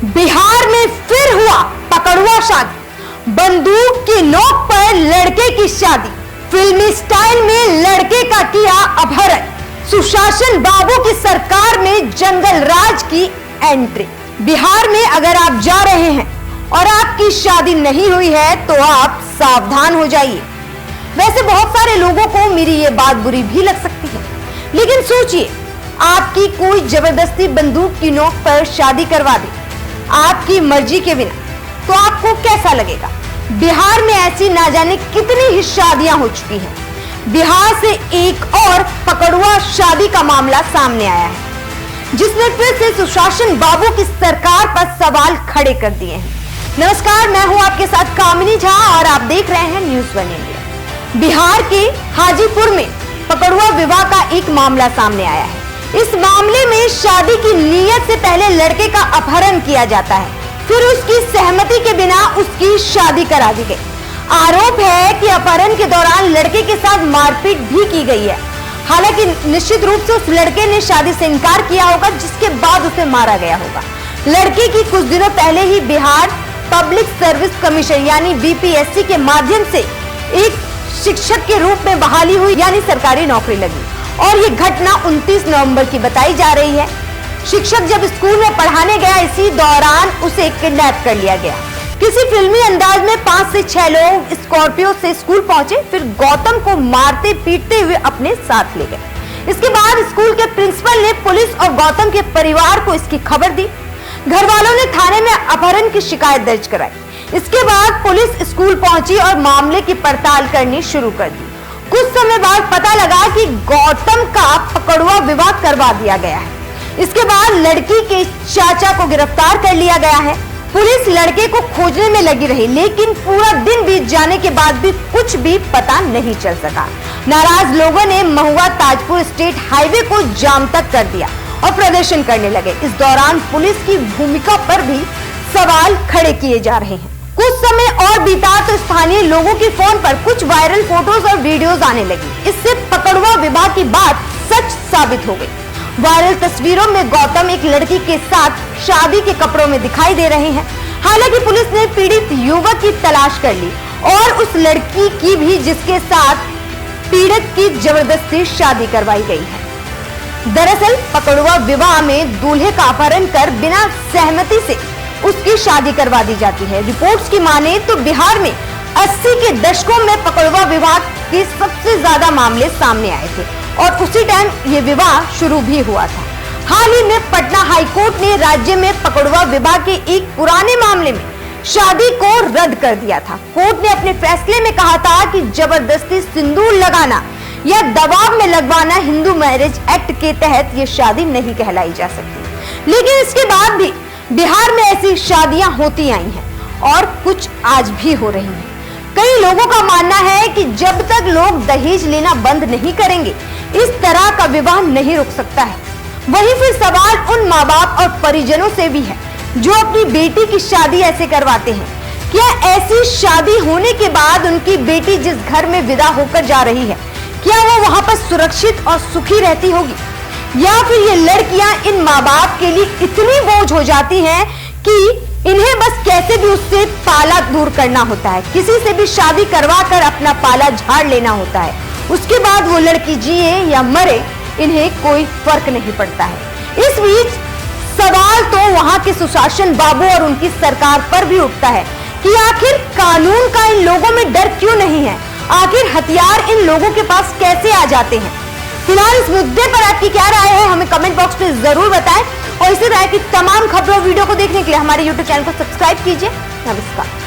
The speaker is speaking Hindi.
बिहार में फिर हुआ पकड़ुआ शादी, बंदूक की नोक पर लड़के की शादी, फिल्मी स्टाइल में लड़के का किया अपहरण, सुशासन बाबू की सरकार में जंगल राज की एंट्री। बिहार में अगर आप जा रहे हैं और आपकी शादी नहीं हुई है तो आप सावधान हो जाइए। वैसे बहुत सारे लोगों को मेरी ये बात बुरी भी लग सकती है, लेकिन सोचिए, आपकी कोई जबरदस्ती बंदूक की नोक पर शादी करवा दे आपकी मर्जी के बिना, तो आपको कैसा लगेगा? बिहार में ऐसी ना जाने कितनी ही शादियां हो चुकी हैं। बिहार से एक और पकड़ुआ शादी का मामला सामने आया है, जिसने फिर से सुशासन बाबू की सरकार पर सवाल खड़े कर दिए हैं। नमस्कार, मैं हूं आपके साथ कामिनी झा और आप देख रहे हैं न्यूज़ 1 इंडिया। बिहार के हाजीपुर में पकड़ुआ विवाह का एक मामला सामने आया है। इस मामले में शादी की नीयत से पहले लड़के का अपहरण किया जाता है, फिर उसकी सहमति के बिना उसकी शादी करा दी गई। आरोप है कि अपहरण के दौरान लड़के के साथ मारपीट भी की गई है। हालांकि निश्चित रूप से उस लड़के ने शादी से इनकार किया होगा, जिसके बाद उसे मारा गया होगा। लड़के की कुछ दिनों पहले ही बिहार पब्लिक सर्विस कमीशन यानी बीपीएससी के माध्यम से एक शिक्षक के रूप में बहाली हुई, यानी सरकारी नौकरी लगी। और ये घटना 29 नवंबर की बताई जा रही है। शिक्षक जब स्कूल में पढ़ाने गया, इसी दौरान उसे किडनैप कर लिया गया। किसी फिल्मी अंदाज में 5 से 6 लोग स्कॉर्पियो से स्कूल पहुंचे, फिर गौतम को मारते पीटते हुए अपने साथ ले गए। इसके बाद स्कूल के प्रिंसिपल ने पुलिस और गौतम के परिवार को इसकी खबर दी। घर वालों ने थाने में अपहरण की शिकायत दर्ज कराई। इसके बाद पुलिस स्कूल पहुंची और मामले की पड़ताल करनी शुरू कर दी। कुछ समय बाद पता लगा कि गौतम का पकड़ुआ विवाह करवा दिया गया है। इसके बाद लड़की के चाचा को गिरफ्तार कर लिया गया है। पुलिस लड़के को खोजने में लगी रही, लेकिन पूरा दिन बीत जाने के बाद भी कुछ भी पता नहीं चल सका। नाराज लोगों ने महुआ ताजपुर स्टेट हाईवे को जाम तक कर दिया और प्रदर्शन करने लगे। इस दौरान पुलिस की भूमिका पर भी सवाल खड़े किए जा रहे हैं। कुछ समय और बीता तो स्थानीय लोगों के फोन पर कुछ वायरल फोटोज और वीडियोस आने लगी। इससे पकड़ुआ विवाह की बात सच साबित हो गई। वायरल तस्वीरों में गौतम एक लड़की के साथ शादी के कपड़ों में दिखाई दे रहे हैं। हालांकि पुलिस ने पीड़ित युवक की तलाश कर ली और उस लड़की की भी, जिसके साथ पीड़ित की जबरदस्ती शादी करवाई गई है। दरअसल पकड़ुआ विवाह में दूल्हे का अपहरण कर बिना सहमति से उसकी शादी करवा दी जाती है। रिपोर्ट्स की माने तो बिहार में 80 के दशकों में पकड़ुआ विवाह के सबसे ज्यादा मामले सामने आए थे और उसी टाइम ये विवाह शुरू भी हुआ था। हाल ही में पटना हाईकोर्ट ने राज्य में पकड़ुआ विवाह के एक पुराने मामले में शादी को रद्द कर दिया था। कोर्ट ने अपने फैसले में कहा था कि जबरदस्ती सिंदूर लगाना या दबाव में लगवाना हिंदू मैरिज एक्ट के तहत ये शादी नहीं कहलाई जा सकती। लेकिन इसके बाद भी बिहार में ऐसी शादियां होती आई हैं और कुछ आज भी हो रही हैं। कई लोगों का मानना है कि जब तक लोग दहेज लेना बंद नहीं करेंगे, इस तरह का विवाह नहीं रुक सकता है। वहीं फिर सवाल उन माँ बाप और परिजनों से भी है जो अपनी बेटी की शादी ऐसे करवाते हैं। क्या ऐसी शादी होने के बाद उनकी बेटी जिस घर में विदा होकर जा रही है, क्या वो वहां पर सुरक्षित और सुखी रहती होगी, या फिर ये लड़कियां इन माँ बाप के लिए इतनी बोझ हो जाती हैं कि इन्हें बस कैसे भी उससे पाला दूर करना होता है, किसी से भी शादी करवा कर अपना पाला झाड़ लेना होता है। उसके बाद वो लड़की जिए या मरे, इन्हें कोई फर्क नहीं पड़ता है। इस बीच सवाल तो वहां के सुशासन बाबू और उनकी सरकार पर भी उठता है कि आखिर कानून का इन लोगों में डर क्यों नहीं है, आखिर हथियार इन लोगों के पास कैसे आ जाते हैं। फिलहाल इस मुद्दे पर आपकी क्या राय है, हमें कमेंट बॉक्स में जरूर बताएं और इसी तरह की तमाम खबरों वीडियो को देखने के लिए हमारे YouTube चैनल को सब्सक्राइब कीजिए। नमस्कार।